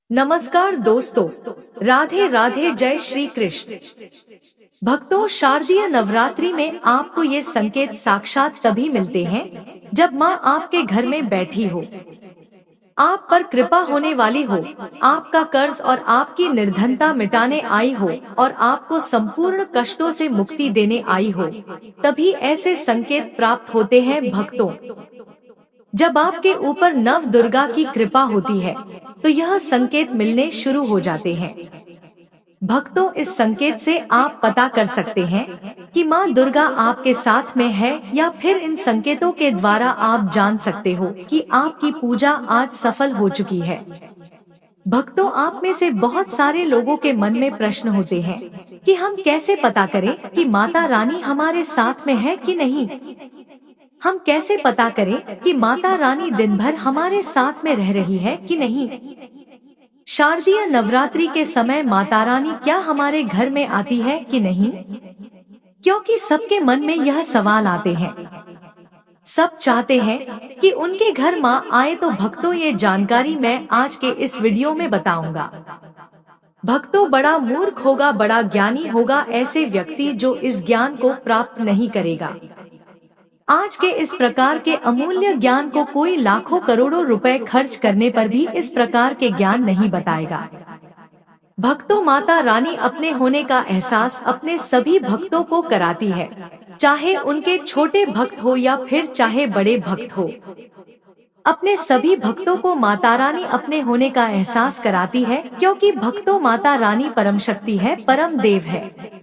नमस्कार दोस्तों, राधे राधे, जय श्री कृष्ण। भक्तों, शारदीय नवरात्रि में आपको ये संकेत साक्षात तभी मिलते हैं जब माँ आपके घर में बैठी हो, आप पर कृपा होने वाली हो, आपका कर्ज और आपकी निर्धनता मिटाने आई हो और आपको संपूर्ण कष्टों से मुक्ति देने आई हो। तभी ऐसे संकेत प्राप्त होते हैं भक्तों। जब आपके ऊपर नव दुर्गा की कृपा होती है तो यह संकेत मिलने शुरू हो जाते हैं। भक्तों, इस संकेत से आप पता कर सकते हैं कि माँ दुर्गा आपके साथ में है, या फिर इन संकेतों के द्वारा आप जान सकते हो कि आपकी पूजा आज सफल हो चुकी है। भक्तों, आप में से बहुत सारे लोगों के मन में प्रश्न होते हैं कि हम कैसे पता करें कि माता रानी हमारे साथ में है कि नहीं। हम कैसे पता करें कि माता रानी दिन भर हमारे साथ में रह रही है कि नहीं। शारदीय नवरात्रि के समय माता रानी क्या हमारे घर में आती है कि नहीं, क्योंकि सबके मन में यह सवाल आते हैं। सब चाहते हैं कि उनके घर माँ आए। तो भक्तों, ये जानकारी मैं आज के इस वीडियो में बताऊंगा। भक्तों, बड़ा मूर्ख होगा, बड़ा ज्ञानी होगा ऐसे व्यक्ति जो इस ज्ञान को प्राप्त नहीं करेगा। आज के इस प्रकार के अमूल्य ज्ञान को कोई लाखों करोड़ों रुपए खर्च करने पर भी इस प्रकार के ज्ञान नहीं बताएगा। भक्तों, माता रानी अपने होने का एहसास अपने सभी भक्तों को कराती है, चाहे उनके छोटे भक्त हो या फिर चाहे बड़े भक्त हो। अपने सभी भक्तों को माता रानी अपने होने का एहसास कराती है, क्योंकि भक्तों, माता रानी परम शक्ति है, परम देव है।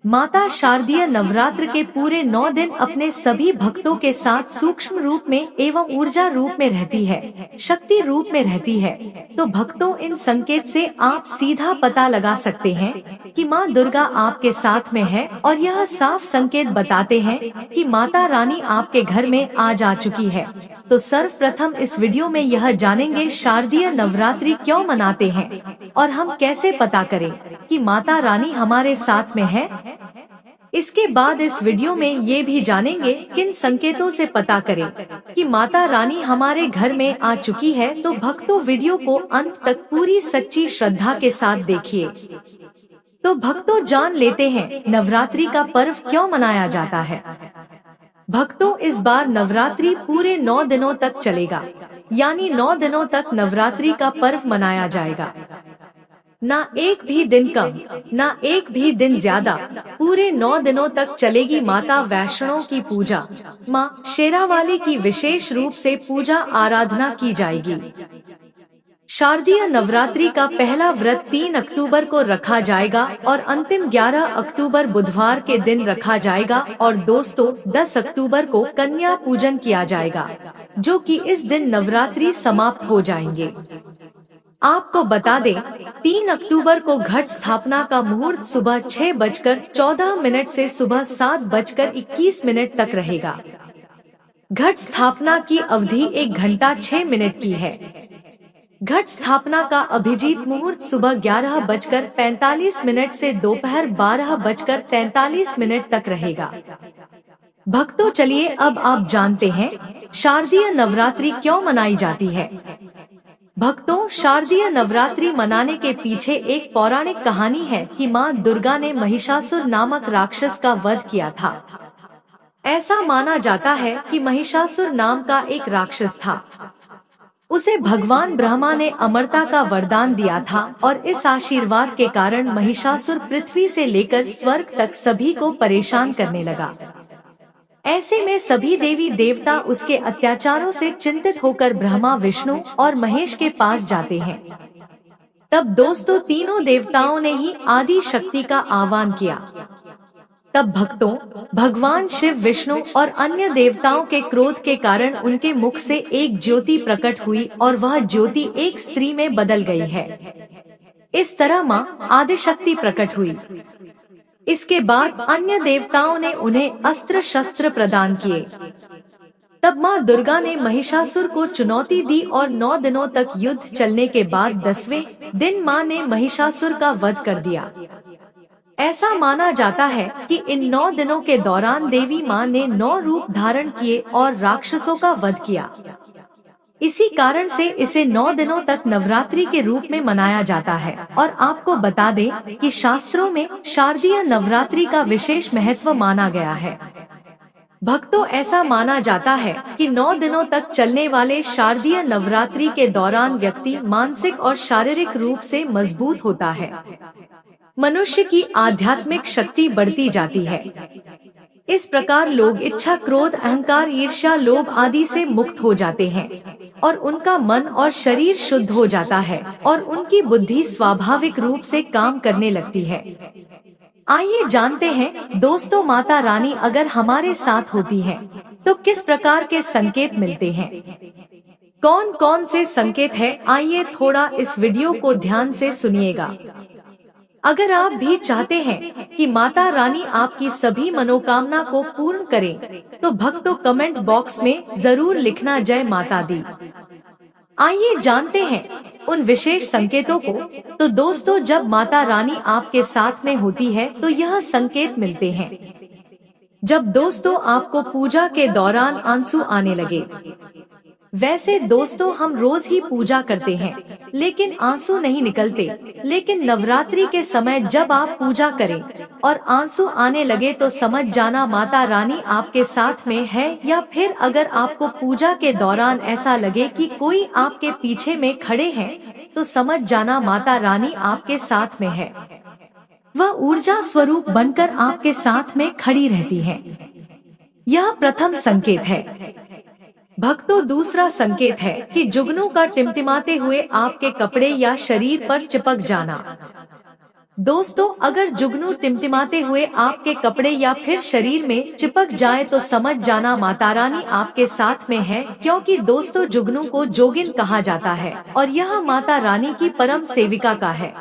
माता शारदीय नवरात्र के पूरे 9 दिन अपने सभी भक्तों के साथ सूक्ष्म रूप में एवं ऊर्जा रूप में रहती है, शक्ति रूप में रहती है। तो भक्तों, इन संकेत से आप सीधा पता लगा सकते हैं कि माँ दुर्गा आपके साथ में है, और यह साफ संकेत बताते हैं कि माता रानी आपके घर में आज आ चुकी है। तो सर्वप्रथम इस वीडियो में यह जानेंगे शारदीय नवरात्रि क्यों मनाते हैं और हम कैसे पता करें कि माता रानी हमारे साथ में है। इसके बाद इस वीडियो में ये भी जानेंगे किन संकेतों से पता करें कि माता रानी हमारे घर में आ चुकी है। तो भक्तों, वीडियो को अंत तक पूरी सच्ची श्रद्धा के साथ देखिए। तो भक्तों, जान लेते हैं नवरात्रि का पर्व क्यों मनाया जाता है। भक्तों, इस बार नवरात्रि पूरे 9 दिनों तक चलेगा, यानी 9 दिनों तक नवरात्रि का पर्व मनाया जाएगा। ना एक भी दिन कम, ना एक भी दिन ज्यादा, पूरे 9 दिनों तक चलेगी माता वैष्णो की पूजा। माँ शेरावाली की विशेष रूप से पूजा आराधना की जाएगी। शारदीय नवरात्रि का पहला व्रत 3 अक्टूबर को रखा जाएगा और अंतिम 11 अक्टूबर बुधवार के दिन रखा जाएगा। और दोस्तों, 10 अक्टूबर को कन्या पूजन किया जाएगा, जो कि इस दिन नवरात्रि समाप्त हो जाएंगे। आपको बता दें, 3 अक्टूबर को घट स्थापना का मुहूर्त सुबह 6:14 से सुबह 7:21 तक रहेगा। घट स्थापना की अवधि 1 घंटा 6 मिनट की है। घट स्थापना का अभिजीत मुहूर्त सुबह 11:45 से दोपहर 12:43 तक रहेगा। भक्तों, चलिए अब आप जानते हैं शारदीय नवरात्रि क्यों मनाई जाती है। भक्तों, शारदीय नवरात्रि मनाने के पीछे एक पौराणिक कहानी है कि माँ दुर्गा ने महिषासुर नामक राक्षस का वध किया था। ऐसा माना जाता है कि महिषासुर नाम का एक राक्षस था। उसे भगवान ब्रह्मा ने अमरता का वरदान दिया था, और इस आशीर्वाद के कारण महिषासुर पृथ्वी से लेकर स्वर्ग तक सभी को परेशान करने लगा। ऐसे में सभी देवी देवता उसके अत्याचारों से चिंतित होकर ब्रह्मा, विष्णु और महेश के पास जाते हैं। तब दोस्तों, तीनों देवताओं ने ही आदि शक्ति का आह्वान किया। तब भक्तों, भगवान शिव, विष्णु और अन्य देवताओं के क्रोध के कारण उनके मुख से एक ज्योति प्रकट हुई, और वह ज्योति एक स्त्री में बदल गई है। इस तरह माँ आदिशक्ति प्रकट हुई। इसके बाद अन्य देवताओं ने उन्हें अस्त्र शस्त्र प्रदान किए। तब माँ दुर्गा ने महिषासुर को चुनौती दी, और 9 दिनों तक युद्ध चलने के बाद 10वें दिन माँ ने महिषासुर का वध कर दिया। ऐसा माना जाता है कि इन 9 दिनों के दौरान देवी माँ ने 9 रूप धारण किए और राक्षसों का वध किया। इसी कारण से इसे 9 दिनों तक नवरात्रि के रूप में मनाया जाता है। और आपको बता दें कि शास्त्रों में शारदीय नवरात्रि का विशेष महत्व माना गया है। भक्तों, ऐसा माना जाता है कि 9 दिनों तक चलने वाले शारदीय नवरात्रि के दौरान व्यक्ति मानसिक और शारीरिक रूप से मजबूत होता है। मनुष्य की आध्यात्मिक शक्ति बढ़ती जाती है। इस प्रकार लोग इच्छा, क्रोध, अहंकार, ईर्ष्या, लोभ आदि से मुक्त हो जाते हैं और उनका मन और शरीर शुद्ध हो जाता है और उनकी बुद्धि स्वाभाविक रूप से काम करने लगती है। आइए जानते हैं दोस्तों, माता रानी अगर हमारे साथ होती है तो किस प्रकार के संकेत मिलते हैं, कौन कौन से संकेत है, आइए थोड़ा इस वीडियो को ध्यान से सुनिएगा। अगर आप भी चाहते हैं कि माता रानी आपकी सभी मनोकामना को पूर्ण करें, तो भक्तों कमेंट बॉक्स में जरूर लिखना जय माता दी। आइए जानते हैं उन विशेष संकेतों को। तो दोस्तों, जब माता रानी आपके साथ में होती है तो यह संकेत मिलते हैं। जब दोस्तों आपको पूजा के दौरान आंसू आने लगे। वैसे दोस्तों हम रोज ही पूजा करते हैं लेकिन आंसू नहीं निकलते, लेकिन नवरात्रि के समय जब आप पूजा करें और आंसू आने लगे तो समझ जाना माता रानी आपके साथ में है। या फिर अगर आपको पूजा के दौरान ऐसा लगे कि कोई आपके पीछे में खड़े हैं तो समझ जाना माता रानी आपके साथ में है। वह ऊर्जा स्वरूप बनकर आपके साथ में खड़ी रहती है। यह प्रथम संकेत है। भक्तों, दूसरा संकेत है कि जुगनू का टिमटिमाते हुए आपके कपड़े या शरीर पर चिपक जाना। दोस्तों, अगर जुगनू टिमटिमाते हुए आपके कपड़े या फिर शरीर में चिपक जाए तो समझ जाना माता रानी आपके साथ में है, क्योंकि दोस्तों जुगनू को जोगिन कहा जाता है और यह माता रानी की परम सेविका का है।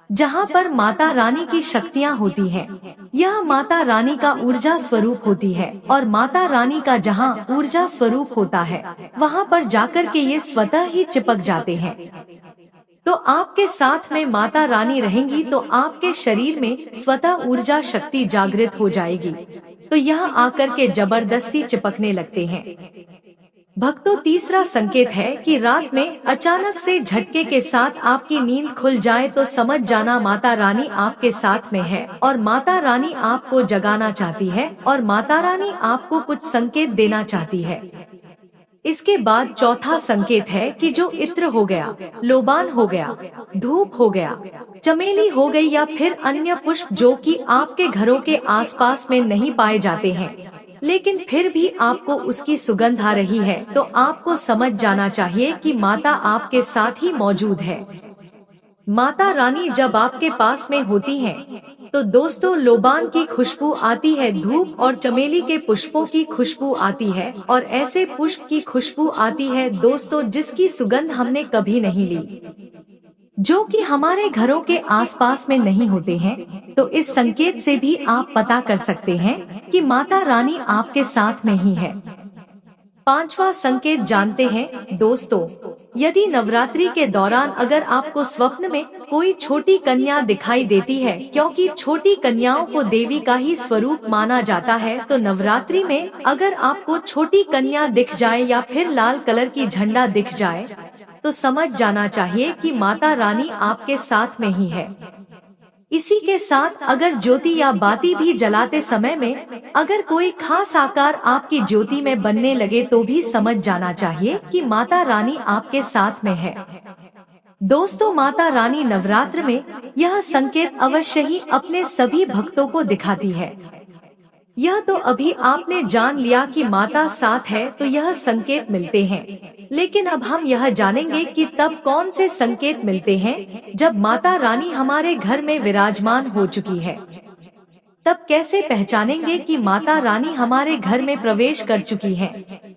जहाँ पर माता रानी की शक्तियाँ होती हैं, यह माता रानी का ऊर्जा स्वरूप होती है और माता रानी का जहाँ ऊर्जा स्वरूप होता है वहाँ पर जाकर के ये स्वतः ही चिपक जाते हैं। तो आपके साथ में माता रानी रहेंगी तो आपके शरीर में स्वतः ऊर्जा शक्ति जागृत हो जाएगी, तो यह आकर के जबरदस्ती चिपकने लगते हैं। भक्तों, तीसरा संकेत है कि रात में अचानक से झटके के साथ आपकी नींद खुल जाए तो समझ जाना माता रानी आपके साथ में है और माता रानी आपको जगाना चाहती है और माता रानी आपको कुछ संकेत देना चाहती है। इसके बाद चौथा संकेत है कि जो इत्र हो गया, लोबान हो गया, धूप हो गया, चमेली हो गई या फिर अन्य पुष्प जो कि आपके घरों के आसपास में नहीं पाए जाते हैं, लेकिन फिर भी आपको उसकी सुगंध आ रही है, तो आपको समझ जाना चाहिए कि माता आपके साथ ही मौजूद है। माता रानी जब आपके पास में होती हैं, तो दोस्तों लोबान की खुशबू आती है, धूप और चमेली के पुष्पों की खुशबू आती है और ऐसे पुष्प की खुशबू आती है दोस्तों जिसकी सुगंध हमने कभी नहीं ली, जो कि हमारे घरों के आसपास में नहीं होते हैं। तो इस संकेत से भी आप पता कर सकते हैं कि माता रानी आपके साथ में ही है। पांचवा संकेत जानते हैं दोस्तों, यदि नवरात्रि के दौरान अगर आपको स्वप्न में कोई छोटी कन्या दिखाई देती है, क्योंकि छोटी कन्याओं को देवी का ही स्वरूप माना जाता है, तो नवरात्रि में अगर आपको छोटी कन्या दिख जाए या फिर लाल कलर की झंडा दिख जाए तो समझ जाना चाहिए कि माता रानी आपके साथ में ही है। इसी के साथ अगर ज्योति या बाती भी जलाते समय में अगर कोई खास आकार आपकी ज्योति में बनने लगे तो भी समझ जाना चाहिए कि माता रानी आपके साथ में है। दोस्तों, माता रानी नवरात्र में यह संकेत अवश्य ही अपने सभी भक्तों को दिखाती है। यह तो अभी आपने जान लिया कि माता साथ है तो यह संकेत मिलते हैं, लेकिन अब हम यह जानेंगे कि तब कौन से संकेत मिलते हैं जब माता रानी हमारे घर में विराजमान हो चुकी है। तब कैसे पहचानेंगे कि माता रानी हमारे घर में प्रवेश कर चुकी है।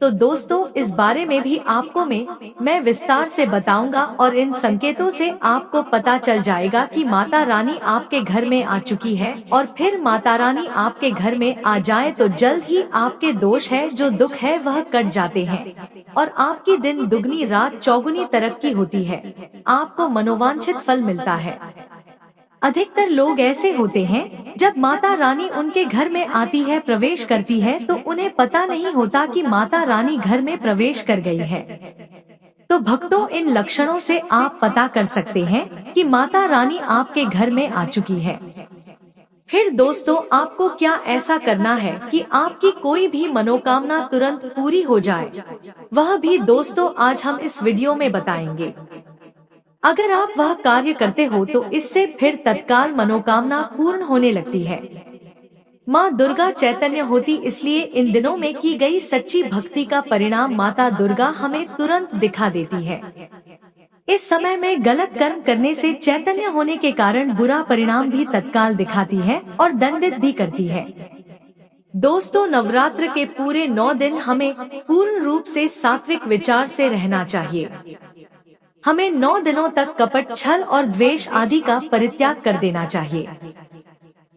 तो दोस्तों, इस बारे में भी आपको मैं विस्तार से बताऊंगा और इन संकेतों से आपको पता चल जाएगा कि माता रानी आपके घर में आ चुकी है। और फिर माता रानी आपके घर में आ जाए तो जल्द ही आपके दोष है, जो दुख है वह कट जाते हैं और आपकी दिन दुगनी रात चौगुनी तरक्की होती है, आपको मनोवांछित फल मिलता है। अधिकतर लोग ऐसे होते हैं, जब माता रानी उनके घर में आती है, प्रवेश करती है, तो उन्हें पता नहीं होता कि माता रानी घर में प्रवेश कर गई है। तो भक्तों, इन लक्षणों से आप पता कर सकते हैं कि माता रानी आपके घर में आ चुकी है। फिर दोस्तों, आपको क्या ऐसा करना है कि आपकी कोई भी मनोकामना तुरंत पूरी हो जाए, वह भी दोस्तों आज हम इस वीडियो में बताएंगे। अगर आप वह कार्य करते हो तो इससे फिर तत्काल मनोकामना पूर्ण होने लगती है। माँ दुर्गा चैतन्य होती, इसलिए इन दिनों में की गई सच्ची भक्ति का परिणाम माता दुर्गा हमें तुरंत दिखा देती है। इस समय में गलत कर्म करने से चैतन्य होने के कारण बुरा परिणाम भी तत्काल दिखाती है और दंडित भी करती है। दोस्तों, नवरात्र के पूरे 9 दिन हमें पूर्ण रूप से सात्विक विचार से रहना चाहिए। हमें 9 दिनों तक कपट, छल और द्वेष आदि का परित्याग कर देना चाहिए।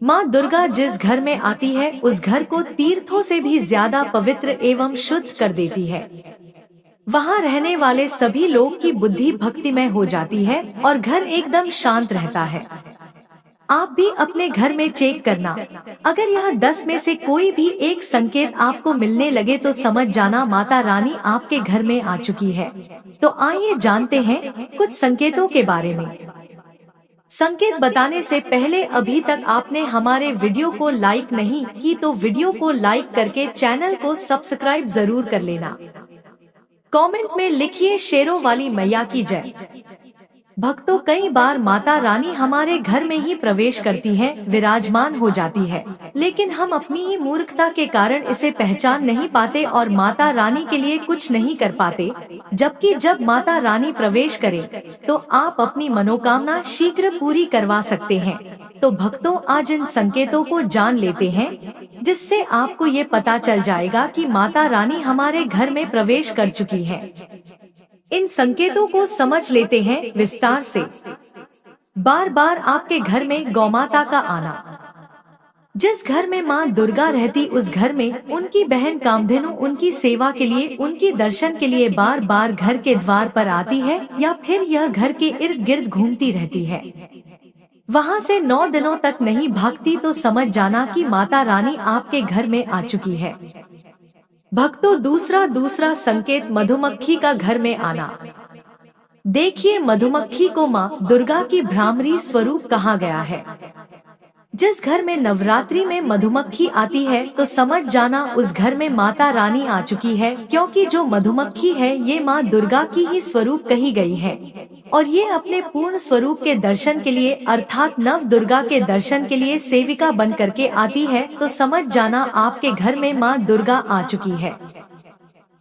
माँ दुर्गा जिस घर में आती है उस घर को तीर्थों से भी ज्यादा पवित्र एवं शुद्ध कर देती है। वहाँ रहने वाले सभी लोग की बुद्धि भक्तिमय हो जाती है और घर एकदम शांत रहता है। आप भी अपने घर में चेक करना, अगर यह 10 में से कोई भी एक संकेत आपको मिलने लगे तो समझ जाना माता रानी आपके घर में आ चुकी है। तो आइए जानते हैं कुछ संकेतों के बारे में। संकेत बताने से पहले अभी तक आपने हमारे वीडियो को लाइक नहीं की तो वीडियो को लाइक करके चैनल को सब्सक्राइब जरूर कर लेना। कमेंट में लिखिए शेरों वाली मैया की जय। भक्तों, कई बार माता रानी हमारे घर में ही प्रवेश करती है, विराजमान हो जाती है, लेकिन हम अपनी ही मूर्खता के कारण इसे पहचान नहीं पाते और माता रानी के लिए कुछ नहीं कर पाते। जबकि जब माता रानी प्रवेश करे तो आप अपनी मनोकामना शीघ्र पूरी करवा सकते हैं। तो भक्तों, आज इन संकेतों को जान लेते हैं, जिससे आपको ये पता चल जाएगा कि माता रानी हमारे घर में प्रवेश कर चुकी है। इन संकेतों को समझ लेते हैं विस्तार से। बार बार आपके घर में गौमाता का आना। जिस घर में माँ दुर्गा रहती उस घर में उनकी बहन कामधेनु उनकी सेवा के लिए, उनकी दर्शन के लिए बार बार घर के द्वार पर आती है या फिर यह घर के इर्द गिर्द घूमती रहती है। वहाँ से 9 दिनों तक नहीं भागती तो समझ जाना कि माता रानी आपके घर में आ चुकी है। भक्तों, दूसरा संकेत मधुमक्खी का घर में आना। देखिए, मधुमक्खी को माँ दुर्गा की भ्रामरी स्वरूप कहा गया है। जिस घर में नवरात्रि में मधुमक्खी आती है तो समझ जाना उस घर में माता रानी आ चुकी है, क्योंकि जो मधुमक्खी है ये माँ दुर्गा की ही स्वरूप कही गई है और ये अपने पूर्ण स्वरूप के दर्शन के लिए अर्थात नव दुर्गा के दर्शन के लिए सेविका बन करके आती है। तो समझ जाना आपके घर में माँ दुर्गा आ चुकी है।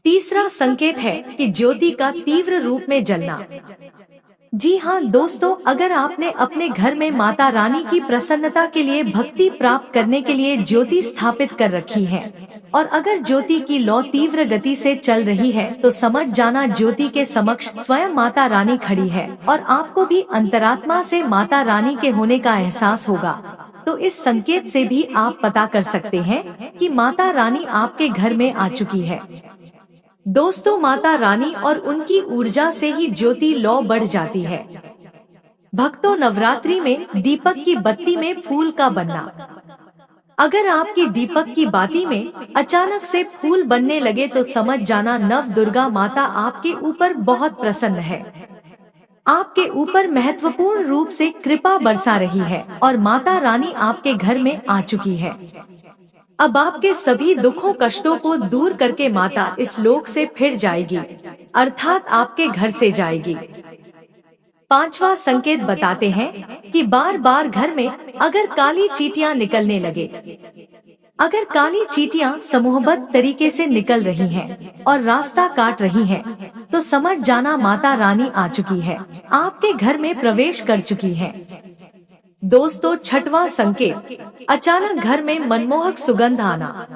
तीसरा संकेत है कि ज्योति का तीव्र रूप में जलना। जी हाँ दोस्तों, अगर आपने अपने घर में माता रानी की प्रसन्नता के लिए भक्ति प्राप्त करने के लिए ज्योति स्थापित कर रखी है और अगर ज्योति की लौ तीव्र गति से चल रही है तो समझ जाना ज्योति के समक्ष स्वयं माता रानी खड़ी है और आपको भी अंतरात्मा से माता रानी के होने का एहसास होगा। तो इस संकेत से भी आप पता कर सकते हैं कि माता रानी आपके घर में आ चुकी है। दोस्तों, माता रानी और उनकी ऊर्जा से ही ज्योति लौ बढ़ जाती है। भक्तों, नवरात्रि में दीपक की बत्ती में फूल का बनना। अगर आपकी दीपक की बाती में अचानक से फूल बनने लगे तो समझ जाना नव दुर्गा माता आपके ऊपर बहुत प्रसन्न है, आपके ऊपर महत्वपूर्ण रूप से कृपा बरसा रही है और माता रानी आपके घर में आ चुकी है। अब आपके सभी दुखों कष्टों को दूर करके माता इस लोक से फिर जाएगी, अर्थात आपके घर से जाएगी। पांचवा संकेत बताते हैं कि बार बार घर में अगर काली चींटियां निकलने लगे, अगर काली चींटियां समूहबद्ध तरीके से निकल रही हैं और रास्ता काट रही हैं, तो समझ जाना माता रानी आ चुकी है, आपके घर में प्रवेश कर चुकी है। दोस्तों, छठवां संकेत, अचानक घर में मनमोहक सुगंध आना।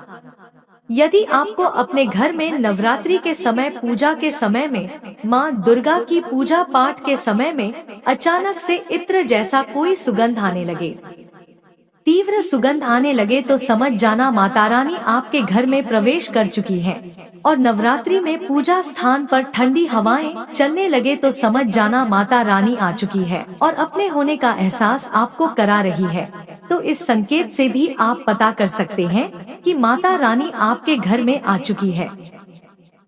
यदि आपको अपने घर में नवरात्रि के समय, पूजा के समय में, माँ दुर्गा की पूजा पाठ के समय में अचानक से इत्र जैसा कोई सुगंध आने लगे, तीव्र सुगंध आने लगे, तो समझ जाना माता रानी आपके घर में प्रवेश कर चुकी है। और नवरात्रि में पूजा स्थान पर ठंडी हवाएं चलने लगे तो समझ जाना माता रानी आ चुकी है और अपने होने का एहसास आपको करा रही है। तो इस संकेत से भी आप पता कर सकते हैं कि माता रानी आपके घर में आ चुकी है।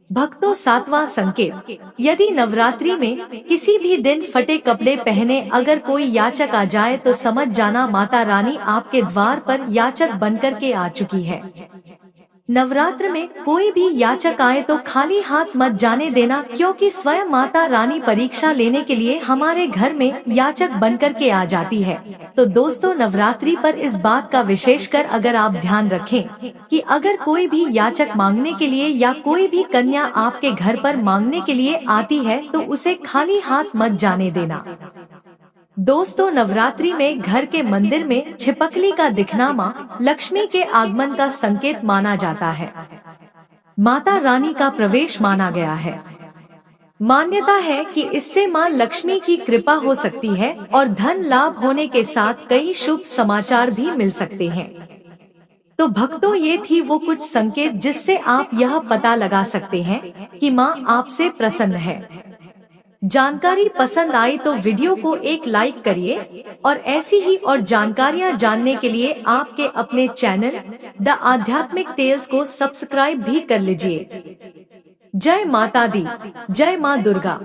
भक्तों, सातवां संकेत, यदि नवरात्रि में किसी भी दिन फटे कपड़े पहने अगर कोई याचक आ जाए तो समझ जाना माता रानी आपके द्वार पर याचक बनकर के आ चुकी है। नवरात्र में कोई भी याचक आए तो खाली हाथ मत जाने देना, क्योंकि स्वयं माता रानी परीक्षा लेने के लिए हमारे घर में याचक बनकर के आ जाती है। तो दोस्तों, नवरात्रि पर इस बात का विशेषकर अगर आप ध्यान रखें कि अगर कोई भी याचक मांगने के लिए या कोई भी कन्या आपके घर पर मांगने के लिए आती है तो उसे खाली हाथ मत जाने देना। दोस्तों, नवरात्रि में घर के मंदिर में छिपकली का दिखना माँ लक्ष्मी के आगमन का संकेत माना जाता है। माता रानी का प्रवेश माना गया है। मान्यता है कि इससे माँ लक्ष्मी की कृपा हो सकती है और धन लाभ होने के साथ कई शुभ समाचार भी मिल सकते हैं। तो भक्तों, ये थी वो कुछ संकेत जिससे आप यह पता लगा सकते हैं कि माँ आपसे प्रसन्न है। जानकारी पसंद आई तो वीडियो को एक लाइक करिए और ऐसी ही और जानकारियाँ जानने के लिए आपके अपने चैनल द आध्यात्मिक टेल्स को सब्सक्राइब भी कर लीजिए। जय माता दी, जय माँ दुर्गा।